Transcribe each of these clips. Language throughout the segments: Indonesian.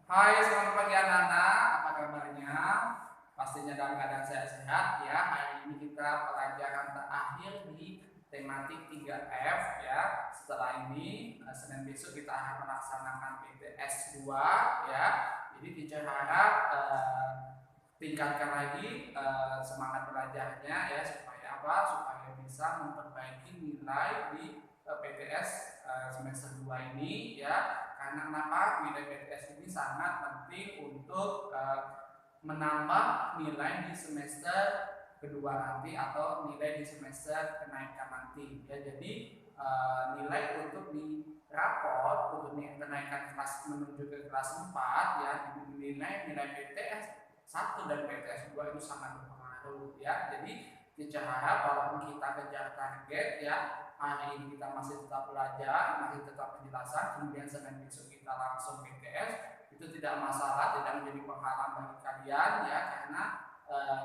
Hai, selamat pagi anak-anak. Apa kabarnya? Pastinya dalam keadaan sehat-sehat ya. Hari ini kita pelajaran terakhir di tematik 3F ya. Setelah ini Senin besok kita akan melaksanakan PTS 2 ya. Jadi teacher harap tingkatkan lagi semangat belajarnya ya, supaya apa? Supaya bisa memperbaiki nilai di PTS semester 2 ini ya. Karena kenapa? Nilai PTS ini sangat penting untuk menambah nilai di semester kedua nanti atau nilai di semester kenaikan nanti ya. Jadi nilai untuk di raport untuk kenaikan kelas menuju ke kelas 4 ya, nilai PTS 1 dan PTS 2 itu sangat berpengaruh ya. Jadi teacher harap walaupun kita kejar target ya, hari ini kita masih tetap belajar, masih tetap penjelasan, kemudian Senin besok kita langsung PTS, itu tidak masalah, tidak menjadi penghalang bagi kalian ya, karena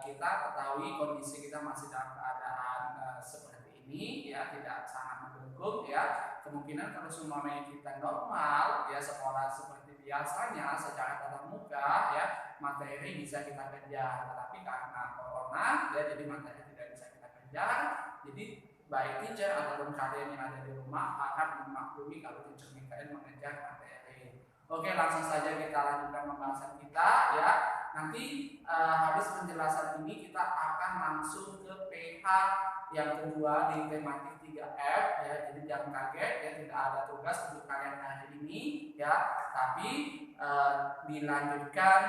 kita ketahui kondisi kita masih dalam keadaan seperti ini ya, tidak sangat mendukung ya. Kemungkinan kalau semuanya kita normal ya, sekolah seperti biasanya secara tatap muka ya, materi bisa kita kejar, tetapi karena corona ya, jadi materi tidak bisa kita kejar. Jadi baik teacher ataupun kalian yang ada di rumah harap memaklumi kalau teacher Mikael mengejar materi. Oke, langsung saja kita lanjutkan pembahasan kita ya. Nanti habis penjelasan ini kita akan langsung ke PH yang kedua di tematik 3F ya. Jadi jangan kaget ya, tidak ada tugas untuk kalian hari ini ya, tapi dilanjutkan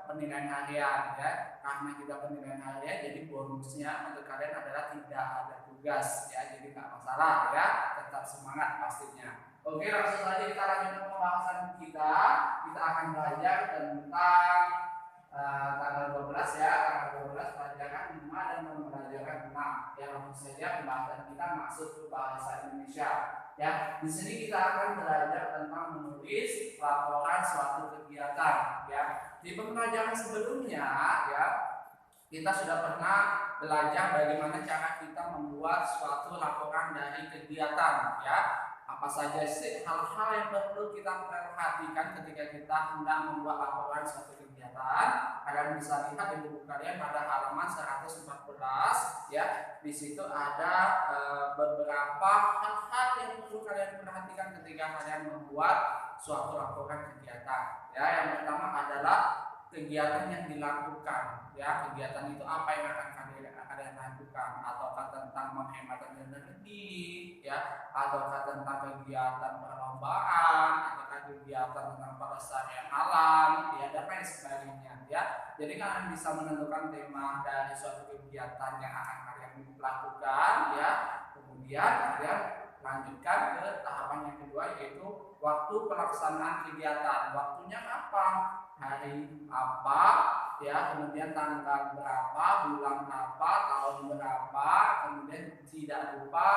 penilaian harian ya. Karena kita penilaian harian, jadi bonusnya untuk kalian adalah tidak ada tugas ya, jadi nggak masalah ya, tetap semangat pastinya. Oke, langsung saja kita lanjutkan pembahasan kita. Kita akan belajar tentang tanggal 12 ya, tanggal 12 pelajaran 5 dan pelajaran 6 ya. Langsung saja pembahasan kita masuk ke bahasa Indonesia ya. Di sini kita akan belajar tentang menulis laporan suatu kegiatan ya. Di pembelajaran sebelumnya ya, kita sudah pernah belajar bagaimana cara kita membuat suatu laporan dari kegiatan ya. Apa saja sih hal-hal yang perlu kita perhatikan ketika kita hendak membuat laporan suatu kegiatan. Kalian bisa lihat di buku kalian pada halaman 114 ya. Di situ ada beberapa hal-hal yang perlu kalian perhatikan ketika kalian membuat suatu laporan kegiatan ya. Yang pertama adalah kegiatan yang dilakukan ya. Kegiatan itu apa yang akan kalian lakukan, ataukah tentang menghemat energi ya, ataukah tentang kegiatan perlombaan, ataukah kegiatan tentang pelestarian alam ya, dan lain sebagainya ya. Jadi kalian bisa menentukan tema dari suatu kegiatan yang akan kalian lakukan ya. Kemudian kalian lanjutkan ke tahapan yang kedua, yaitu waktu pelaksanaan kegiatan. Waktunya kapan, hari apa ya, kemudian tanggal berapa, bulan berapa, tahun berapa, kemudian tidak lupa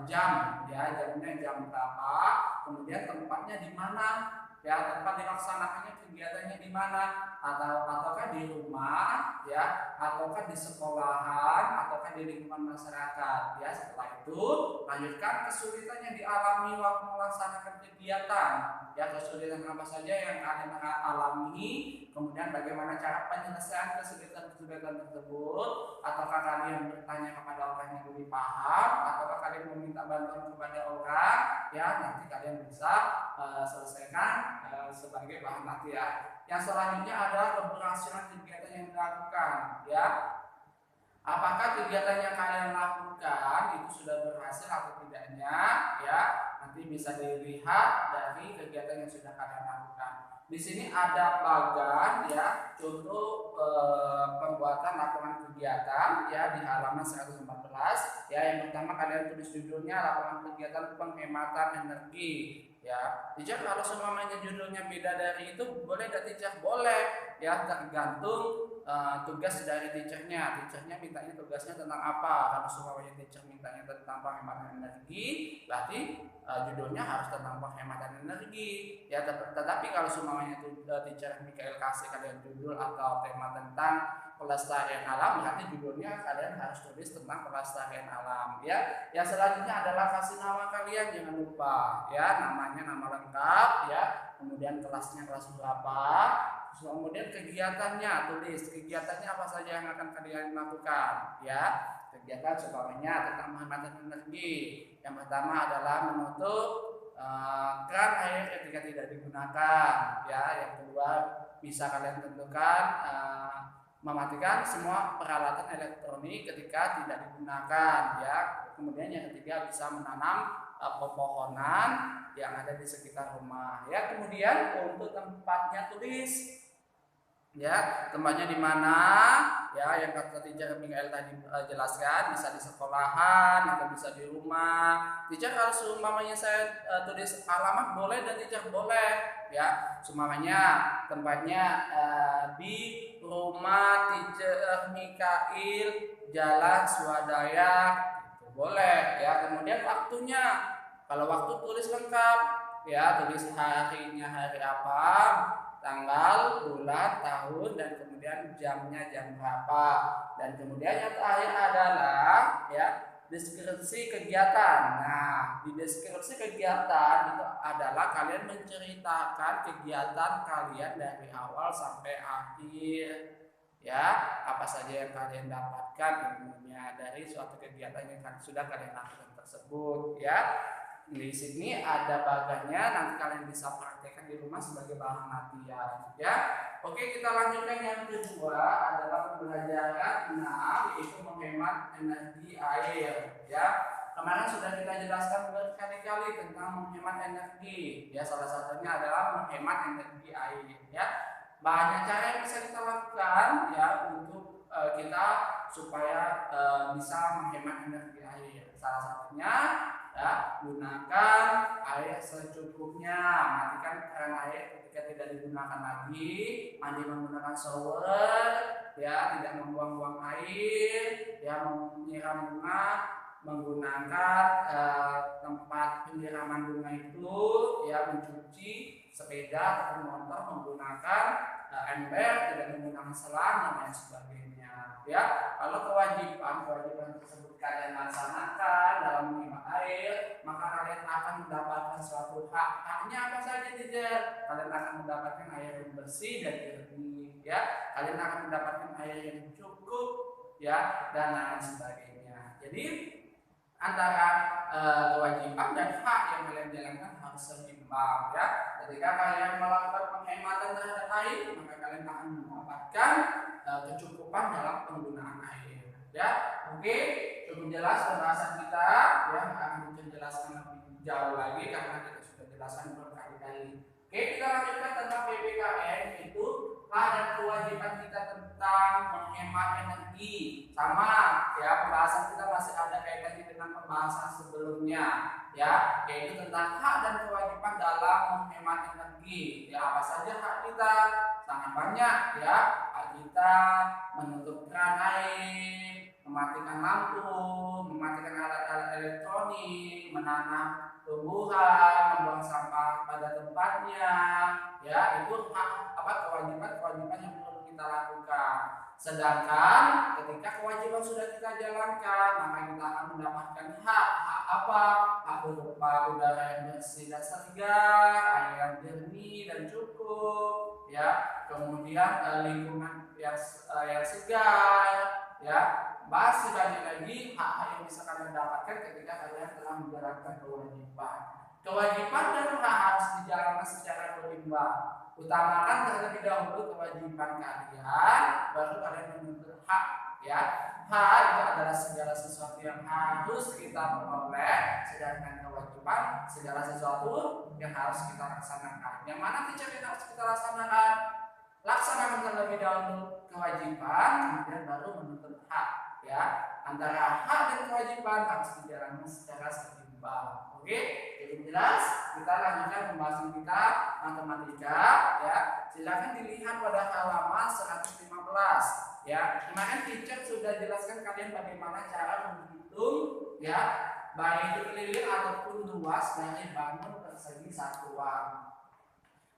jam ya, jamnya jam berapa, kemudian tempatnya di mana ya, tempat dilaksanakannya kegiatannya di mana, ataukah di rumah ya, ataukah di sekolahan, ataukah di lingkungan masyarakat ya. Setelah itu lanjutkan kesulitan yang dialami waktu melaksanakan kegiatan ya, kesulitan apa saja yang kalian alami, kemudian bagaimana cara penyelesaian kesulitan tersebut, ataukah kalian bertanya kepada orang yang lebih paham, ataukah kalian meminta bantuan kepada orang ya. Nanti kalian bisa selesaikan sebagai bahan latihan. Yang selanjutnya adalah keberhasilan kegiatan yang dilakukan ya. Apakah kegiatan yang kalian lakukan itu sudah berhasil atau tidaknya ya, nanti bisa dilihat dari kegiatan yang sudah kalian lakukan. Di sini ada bagan ya, contoh pembuatan laporan kegiatan ya, di halaman 114 ya. Yang pertama kalian tulis judulnya laporan kegiatan penghematan energi ya. Teacher kalau semuanya judulnya beda dari itu boleh gak teacher? Boleh ya, tergantung tugas dari teachernya. Teachernya mintanya tugasnya tentang apa. Kalau semuanya teacher mintanya tentang penghematan energi, berarti judulnya harus tentang penghematan energi ya. Tetapi kalau semuanya teacher Mikael kasih kalian judul atau tema tentang pelestarian alam, berarti judulnya kalian harus tulis tentang pelestarian alam ya. Yang selanjutnya adalah kasih nama kalian, jangan lupa ya, namanya nama lengkap ya. kemudian kelasnya kelas berapa, kemudian kegiatannya, tulis kegiatannya apa saja yang akan kalian lakukan ya. Kegiatan umpamanya tentang menghemat energi. Yang pertama adalah menutup keran air ketika tidak digunakan ya. Yang kedua bisa kalian tentukan mematikan semua peralatan elektronik ketika tidak digunakan ya. Kemudian yang ketiga bisa menanam pepohonan yang ada di sekitar rumah ya. Kemudian untuk tempatnya tulis ya, tempatnya di mana ya, yang kata teacher Mikael tadi jelaskan, bisa di sekolahan atau bisa di rumah. Teacher kalau seumpamanya saya tulis alamat boleh dan teacher boleh ya. Seumpamanya tempatnya di rumah teacher Mikael Jalan Swadaya gitu, boleh ya. Kemudian waktunya, kalau waktu tulis lengkap ya, tulis harinya hari apa, tanggal, bulan, tahun, dan kemudian jamnya jam berapa. Dan kemudian yang terakhir adalah ya, deskripsi kegiatan. Nah, di deskripsi kegiatan itu adalah kalian menceritakan kegiatan kalian dari awal sampai akhir ya, apa saja yang kalian dapatkan ilmunya dari suatu kegiatan yang sudah kalian lakukan tersebut ya. Di sini ada bagannya, nanti kalian bisa praktekkan di rumah sebagai bahan latihan ya. Oke, kita lanjutkan yang kedua adalah pembelajaran 6, yaitu menghemat energi air ya. Kemarin sudah kita jelaskan berkali-kali tentang menghemat energi ya. Salah satunya adalah menghemat energi air ya. Banyak cara yang bisa kita lakukan ya untuk kita supaya bisa menghemat energi air. Salah satunya ya, gunakan air secukupnya, matikan keran air ketika tidak digunakan lagi, mandi menggunakan shower, ya, tidak membuang-buang air, ya, menyiram bunga menggunakan tempat penyiraman bunga itu, ya, mencuci sepeda atau motor menggunakan ember, tidak menggunakan selang dan lain sebagainya. Ya, kalau kewajiban tersebut kalian laksanakan dalam menghemat air, maka kalian akan mendapatkan suatu hak. Haknya apa saja teacher? Kalian akan mendapatkan air yang bersih dan jernih, ya. Kalian akan mendapatkan air yang cukup, ya, dan lain sebagainya. Jadi antara kewajiban dan hak yang kalian jalankan harus seimbang ya. Ketika kalian melakukan penghematan terhadap air, maka kalian akan mendapatkan kecukupan dalam penggunaan air ya. Oke, cukup jelas pembahasan kita ya, akan menjelaskan lebih jauh lagi karena kita sudah jelaskan berkali-kali. Oke, kita lanjutkan tentang PPKN, itu hak dan kewajiban kita tentang menghemat energi. Sama ya, pembahasan kita masih ada kaitannya dengan pembahasan sebelumnya ya, yaitu tentang hak dan kewajiban dalam menghemat energi. Ya, apa saja hak kita? Sangat banyak ya. Hak kita menutup keran air, mematikan lampu, mematikan alat-alat elektronik, menanam tumbuhan, membuang sampah pada tempatnya, ya, itu hak kewajiban yang perlu kita lakukan. Sedangkan ketika kewajiban sudah kita jalankan, maka kita akan mendapatkan hak apa? Hak berupa udara yang bersih dan segar, air yang jernih dan cukup, ya, kemudian lingkungan yang segar, ya. Masih banyak lagi hak-hak yang bisa kalian dapatkan ketika kalian telah menjalankan kewajiban. Kewajiban dan hak harus dijalankan secara berimbang. Utamakan terlebih dahulu kewajiban kalian, baru kalian menuntut hak. Ya, hak itu adalah segala sesuatu yang harus kita peroleh, sedangkan kewajiban segala sesuatu yang harus kita laksanakan. Yang mana yang harus kita laksanakan? Laksanakan terlebih dahulu kewajiban, kemudian baru menuntut hak. Ya, antara hak dan kewajiban harus dijalankan secara seimbang. Oke, jadi jelas. Kita lanjutkan pembahasan kita matematika. Ya, silakan dilihat pada halaman 115. Ya, kemarin teacher sudah jelaskan kalian bagaimana cara menghitung ya, baik itu lilin ataupun luas dari bangun persegi satuan.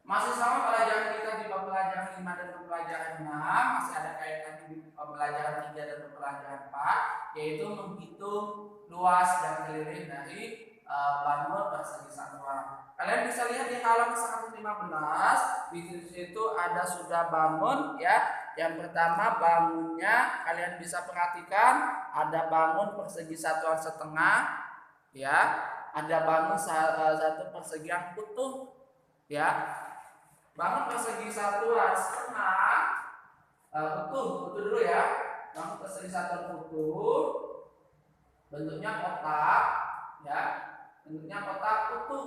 Masih sama pelajaran kita di pembelajaran 5 dan pembelajaran 6, masih ada kaitan di pembelajaran 3 dan pembelajaran 4, yaitu menghitung luas dan keliling dari bangun persegi satuan. Kalian bisa lihat di halaman 115, di situ ada sudah bangun ya. Yang pertama bangunnya kalian bisa perhatikan ada bangun persegi satuan setengah ya, ada bangun satu persegi yang utuh ya. Bangun persegi satuan setengah utuh dulu ya. Bangun persegi satuan utuh bentuknya kotak ya, bentuknya kotak utuh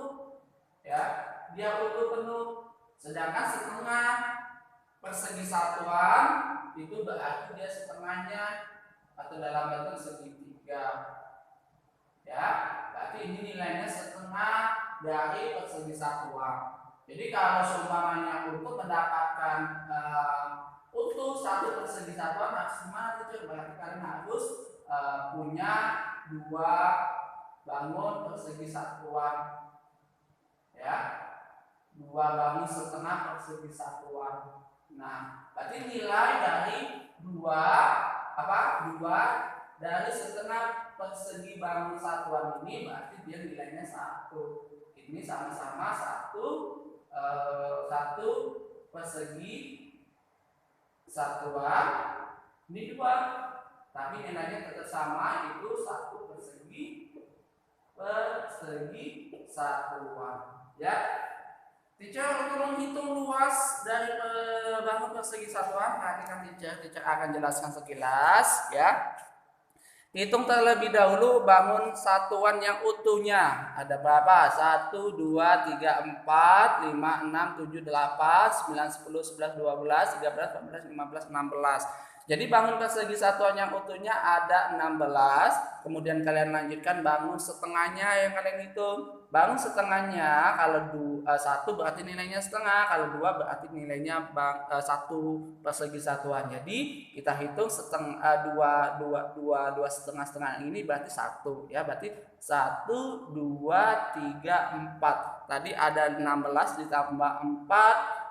ya, dia utuh penuh. Sedangkan setengah persegi satuan itu berarti dia setengahnya atau dalam bentuk segitiga ya, berarti ini nilainya setengah dari persegi satuan. Jadi kalau seumpamanya untuk mendapatkan utuh satu persegi satuan maksimal itu berarti kalian harus punya 2 bangun persegi satuan ya, 2 bangun setengah persegi satuan. Nah, berarti nilai dari 2 dari setengah persegi bangun satuan ini berarti dia nilainya 1. Ini sama-sama 1 persegi satuan, ini 2, tapi nilainya tetap sama, itu 1 persegi satuan ya. Teacher untuk menghitung luas dari bangun persegi satuan, perhatikan teacher akan jelaskan sekilas ya. Hitung terlebih dahulu bangun satuan yang utuhnya. Ada berapa? 1, 2, 3, 4, 5, 6, 7, 8, 9, 10, 11, 12, 13, 14, 15, 16. Jadi bangun persegi satuan yang utuhnya ada 16. Kemudian kalian lanjutkan bangun setengahnya yang kalian hitung. Bangun setengahnya kalau 1 berarti nilainya setengah, kalau 2 berarti nilainya 1 persegi satuan. Jadi kita hitung dua setengah ini berarti 1 ya, berarti 1, 2, 3, 4. Tadi ada 16 ditambah 4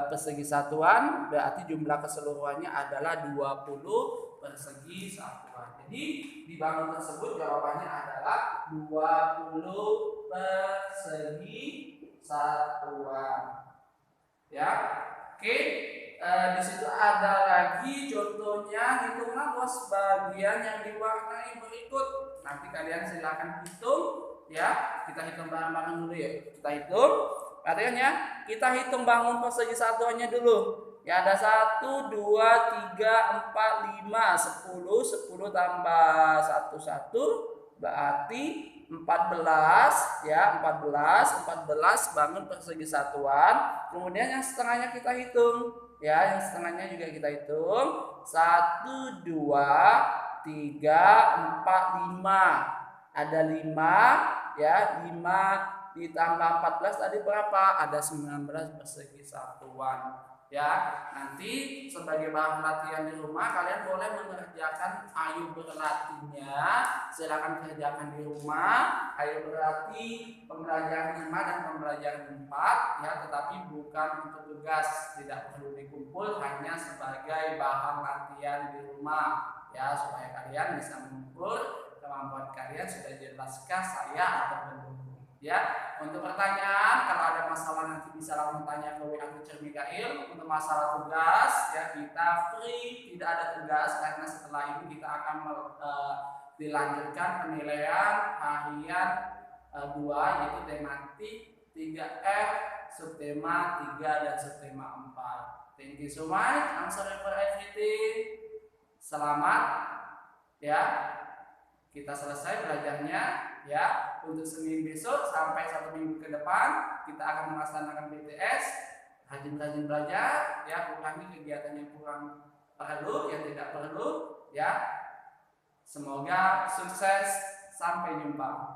persegi satuan, berarti jumlah keseluruhannya adalah 20 persegi satuan. Jadi di bangun tersebut jawabannya adalah 20 persegi satuan ya. Oke, di situ ada lagi contohnya, hitunglah luas bagian yang diwarnai berikut. Nanti kalian silakan hitung ya. Kita hitung bareng-bareng dulu ya. Kita hitung. Perhatikan ya, kita hitung bangun persegi satuannya dulu. Ya, ada 1, 2, 3, 4, 5, 10, 10 tambah 1, 1 berarti 14 ya, 14 bangun persegi satuan. Kemudian yang setengahnya kita hitung ya, yang setengahnya juga kita hitung. 1, 2, 3, 4, 5. Ada 5 ya, 5 ditambah 14 tadi berapa? Ada 19 persegi satuan ya. Nanti sebagai bahan latihan di rumah kalian boleh mengerjakan ayo berlatihnya. Silakan kerjakan di rumah. Ayo berlatih pembelajaran 5 dan pembelajaran 4 ya, tetapi bukan untuk tugas, tidak perlu dikumpul, hanya sebagai bahan latihan di rumah ya, supaya kalian bisa mengukur kemampuan kalian sudah jelaskah saya atau belum ya. Untuk pertanyaan, kalau ada masalah nanti bisa langsung tanya ke WA Teacher Mikail. Untuk masalah tugas ya, kita free, tidak ada tugas karena setelah ini kita akan dilanjutkan penilaian harian 2 yaitu tematik 3F, subtema 3 dan subtema 4. Thank you so much. I'm sorry for everything. Selamat ya. Kita selesai belajarnya ya. Untuk Senin besok sampai 1 minggu ke depan kita akan melaksanakan BTS. Rajin-rajin belajar ya, kurangi kegiatan yang kurang perlu, yang tidak perlu ya. Semoga sukses, sampai jumpa.